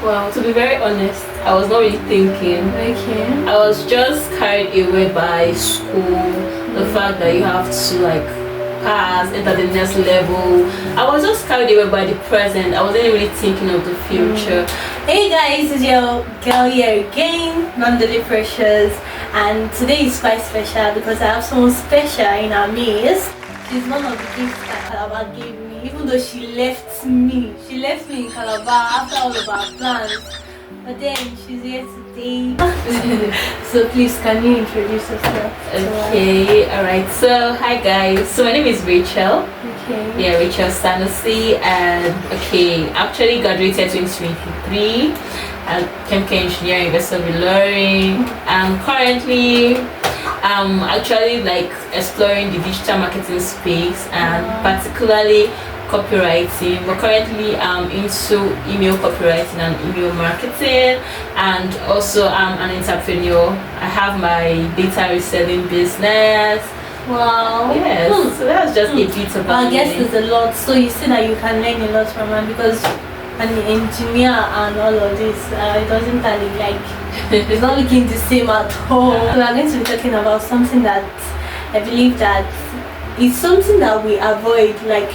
Well, to be very honest, I was not really thinking. Okay. I was just carried away by school, the fact that you have to like pass, enter the next level. I was just carried away by the present. I wasn't really thinking of the future. Hey guys, it's your girl here again, Nandali Precious, and today is quite special because I have someone special in our midst. She's one of the gifts that Calabar gave me, even though she left me. She left me in Calabar after all of our plans. But then she's here today. So please, can you introduce yourself? Okay, alright. So hi guys. So my name is Rachel. Okay. Yeah, Rachel Sanusi, and okay, actually graduated 2023 at Chemical Engineering University of Ilorin. And currently I'm actually like exploring the digital marketing space and particularly copywriting, but currently I'm into email copywriting and email marketing, and also I'm an entrepreneur. I have my data reselling business. Wow. Yes, so that's just a bit about I guess me. there's a lot. So you see that you can learn a lot from her because an engineer and all of this, it doesn't tally like it's not looking the same at all. So we are going to be talking about something that I believe that is something that we avoid, like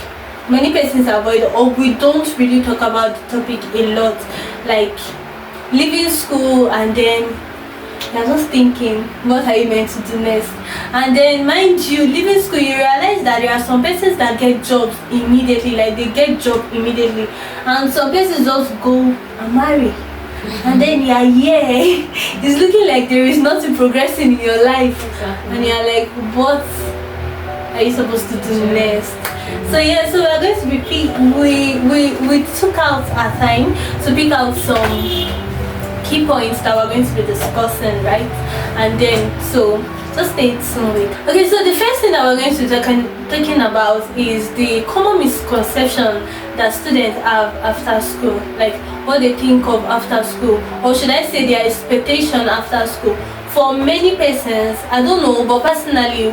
many persons avoid, or we don't really talk about the topic a lot, like leaving school and then you're just thinking, what are you meant to do next? And then, mind you, leaving school, you realize that there are some persons that get jobs immediately, like they get job immediately, and some persons just go and marry. And then you're here, it's looking like there is nothing progressing in your life. Exactly. And you're like, what are you supposed to do next? So yeah, so we're going to be we took out our time to pick out some key points that we're going to be discussing, right? And then so just stay tuned. Okay, so the first thing that we're going to be talking about is the common misconception that students have after school, like what they think of after school, or should I say their expectation after school. For many persons, I don't know, but personally,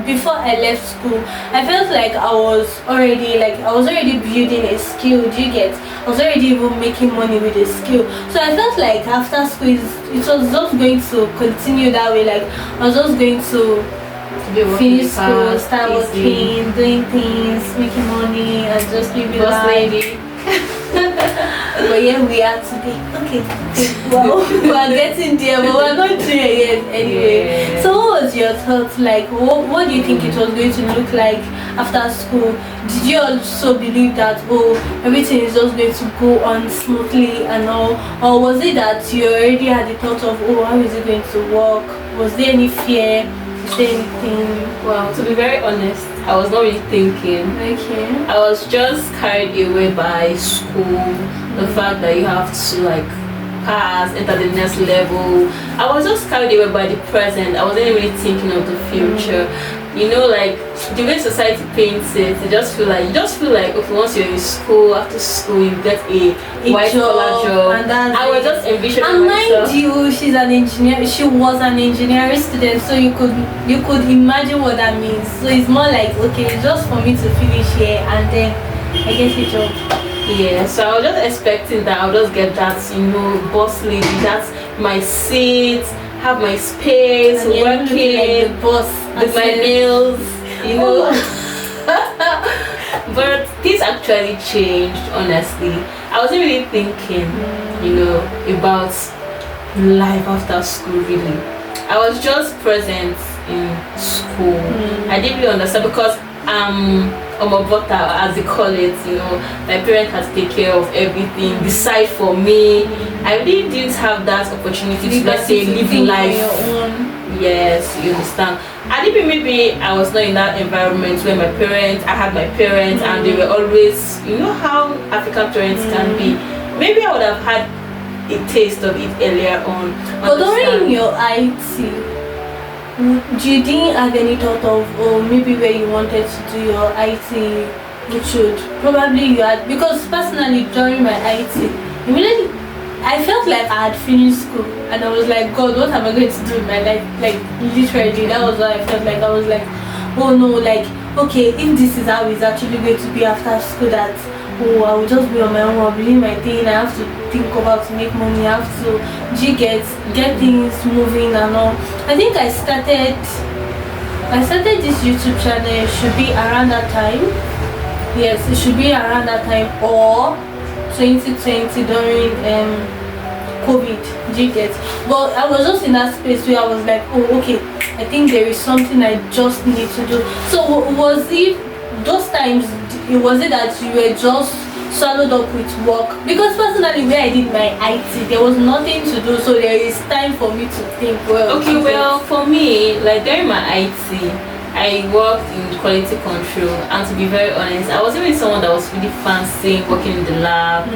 before I left school, I felt like I was already building a skill. Do you get? I was already even making money with a skill. So I felt like after school, it was just going to continue that way. Like I was just going to finish school, start working, doing things, making money, and just living life. But yeah, we are today. Okay. Well, we are getting there, but we're not there yet anyway. Yeah. So what was your thoughts? Like, what do you think it was going to look like after school? Did you also believe that, everything is just going to go on smoothly and all? Or was it that you already had the thought of, how is it going to work? Was there any fear? Is there anything? Well, to be very honest, I was not really thinking. Okay. I was just carried away by school, the fact that you have to like pass, enter the next level. I was just carried away by the present. I wasn't really thinking of the future. You know, like the way society paints it, you just feel like okay, once you're in school, after school you get a white collar job. And I was just envisioning and myself. mind you, she was an engineering student, so you could imagine what that means. So it's more like, okay, just for me to finish here and then I get a job. Yeah, so I was just expecting that I'll just get that, boss lady, that's my seat, have my space, And you're looking like the boss with my nails, But this actually changed, honestly. I wasn't really thinking, about life after school, really. I was just present in school. I didn't really understand because Omobota, as they call it, my parents had to take care of everything, decide for me. I really didn't have that opportunity to, let's say, live life. Yes, you understand. And even maybe I was not in that environment where I had my parents and they were always, how African parents can be. Maybe I would have had a taste of it earlier on. But during your IT, you didn't have any thought of, maybe where you wanted to do your IT, probably you had, because personally during my IT, immediately I felt like I had finished school and I was like, God, what am I going to do in my life? Like literally, that was what I felt like. I was like, oh no, like, okay, if this is how it's actually going to be after school, that oh, I will just be on my own, I'll be doing my thing, I have to think of how to make money, I have to get things moving and all. I think I started this YouTube channel, it should be around that time. Yes, it should be around that time, or 2020 during COVID, do you get? But I was just in that space where I was like, oh, okay, I think there is something I just need to do. So was it those times, was it that you were just swallowed up with work? Because personally, where I did my IT, there was nothing to do, so there is time for me to think. Well, okay, well, for me, like during my IT, I worked in quality control, and to be very honest, I wasn't really someone that was really fancy working in the lab.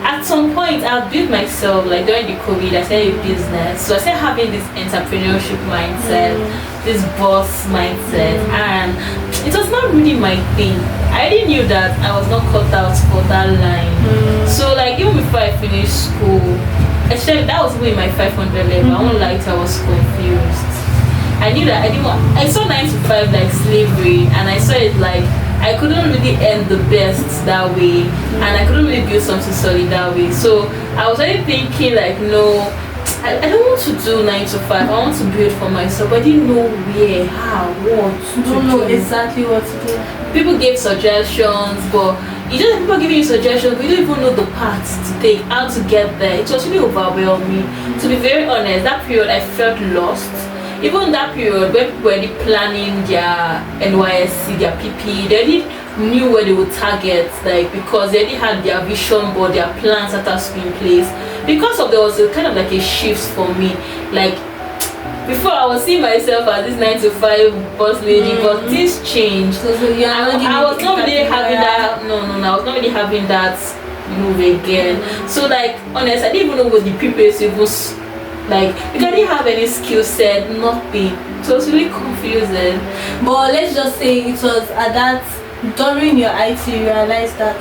At some point, I built myself, like during the COVID, I started a business. So I started having this entrepreneurship mindset, this boss mindset, and it was not really my thing. I already knew that I was not cut out for that line. So like even before I finished school, actually that was even in my 500 level, I won't lie to you, I was confused. I knew that I saw 9 to 5 like slavery, and I saw it like I couldn't really earn the best that way, and I couldn't really build something solid that way. So I was already thinking like, no, I don't want to do 9 to 5. I want to build for myself. But I didn't know where, how, what. Don't know exactly what to do. People gave suggestions, but you just people giving you suggestions, but you don't even know the paths to take, how to get there. It was really overwhelming. To be very honest, that period I felt lost. Even that period when people were already planning their NYSC, their PP, they already knew where they would target, like because they already had their vision board, their plans that are in place. Because of there was a kind of like a shift for me. Like before I was seeing myself as this 9 to 5 boss lady, but things changed. So I was not really having that. No, I was not really having that move again. So like honestly, I didn't even know what the people even. Like, because I didn't have any skill set, nothing. So it was really confusing. But let's just say it was at that, during your IT, you realized that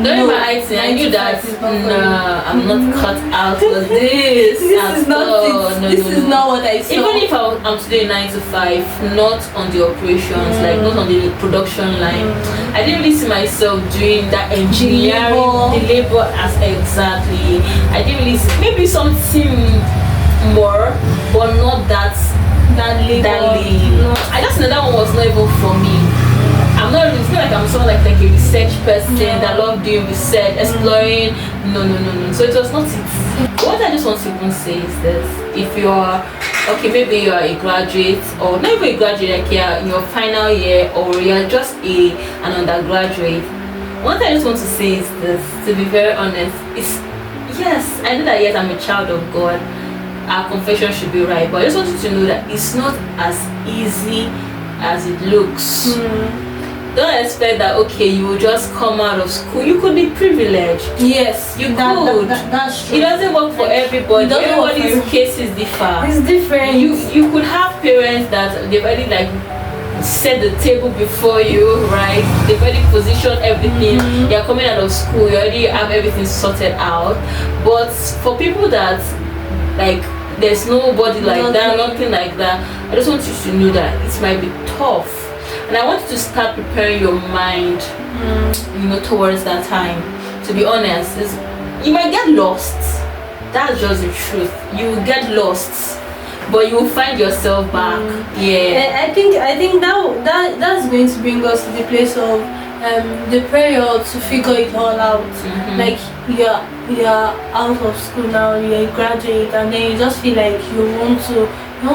during my IT, I knew that I'm not cut out for this. This is not This is not what I saw. Even if I'm today 9 to 5, not on the operations, like not on the production line, I didn't really see myself doing that engineering, the labor as exactly. I didn't really see, maybe something more, but not that labor. No. I just know that one was not even for me. I'm not really, it's not like I'm someone like a research person that love doing research, exploring. No. So it was not it. What I just want to even say is this: if you are okay, maybe you are a graduate, or not even a graduate, like you're in your final year, or you're just an undergraduate. What I just want to say is this: to be very honest, it's yes, I know that yes, I'm a child of God. Our confession should be right, but I just want you to know that it's not as easy as it looks. Don't expect that okay, you will just come out of school. You could be privileged. Yes, you could. That's true. It doesn't work for everybody. Everybody's case is different. It's different. You could have parents that they've already like set the table before you, right? They've already positioned everything. You're coming out of school. You already have everything sorted out. But for people that like there's nobody like that, nothing like that, I just want you to know that it might be tough. And I want you to start preparing your mind, towards that time. To be honest, you might get lost. That's just the truth. You will get lost, but you will find yourself back. Yeah. I think that's going to bring us to the place of the prayer to figure it all out. Like you're out of school now, you're a graduate, and then you just feel like you want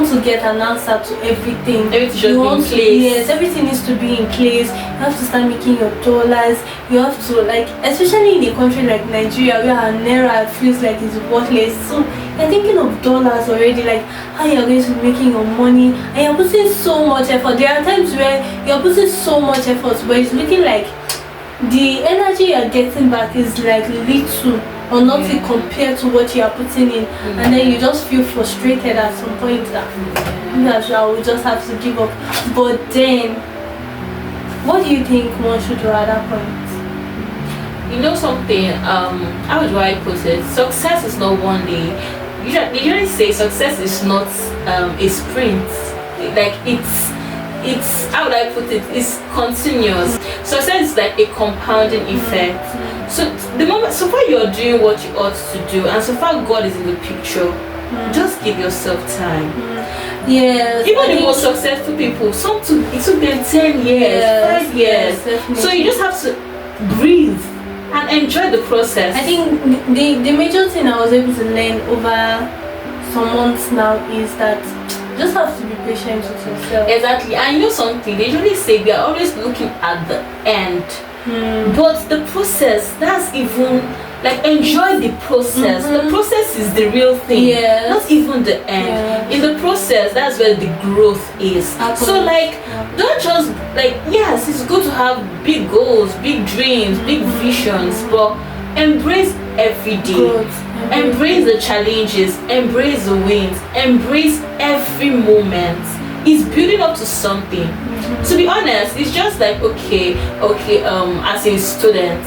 to get an answer to everything. Everything should be in place. Yes, everything needs to be in place. You have to start making your dollars. You have to, like, especially in a country like Nigeria where our naira feels like it's worthless. So you're thinking of dollars already, like how you're going to be making your money, and you're putting so much effort. There are times where you're putting so much effort, but it's looking like the energy you're getting back is like little or nothing compared to what you are putting in, and then you just feel frustrated at some point that I will just have to give up. But then, what do you think one should do at that point? You know something? How do I put it? Success is not one day. They usually say success is not a sprint. Like it's, how would I put it, it's continuous. Success is like a compounding effect. So the moment, so far you're doing what you ought to do, and so far God is in the picture, just give yourself time. Yes. Even the most successful people, it took them 10 years, 5 years. Yes, So you just have to breathe and enjoy the process. I think the major thing I was able to learn over some months now is that just have to be patient with yourself. Exactly. And you know something, they usually say we are always looking at the end. But the process, that's even like, enjoy the process. The process is the real thing, not even the end. In the process, that's where the growth is. So like, don't just like, yes, it's good to have big goals, big dreams, big visions, but embrace every day. Embrace the challenges, embrace the wins, embrace every moment. It's building up to something. To be honest, it's just like, okay, as a student,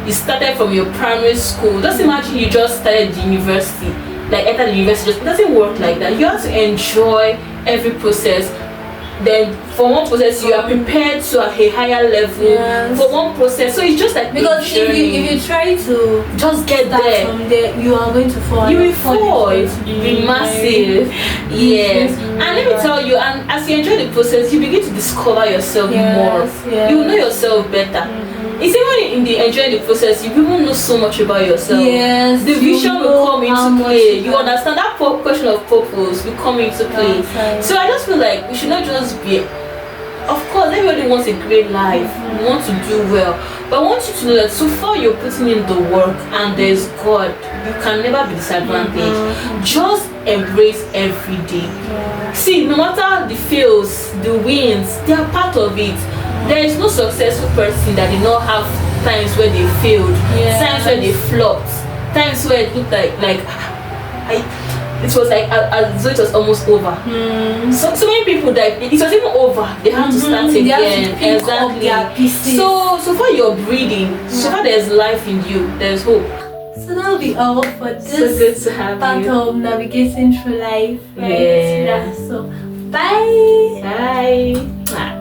you started from your primary school. Just imagine you just started the university, like enter the university. It doesn't work like that. You have to enjoy every process. Then for one process you are prepared to a higher level for one process. So it's just like, because if you try to just get there from there, you are going to fall. You will fall. It will be massive. Yes. And let me tell you, and as you enjoy the process, you begin to discover yourself more. You will know yourself better. It's even in the enjoying the process, you even know so much about yourself. Yes. The vision will come into play. You understand that question of purpose will come into play. So I just feel like we should not just be. Of course, everybody wants a great life. We want to do well, but I want you to know that so far you're putting in the work, and there's God. You can never be disadvantaged. Just embrace every day. See, no matter the fails, the wins, they are part of it. There is no successful person that did not have times where they failed, times where they flopped, times where it looked like it was like as though it was almost over. So many people died. It was even over. They have to start again. Exactly. So far you're breathing. So far there's life in you. There's hope. So that'll be all for this so good to have part you. of navigating through life. Right? Yeah. So bye. Bye.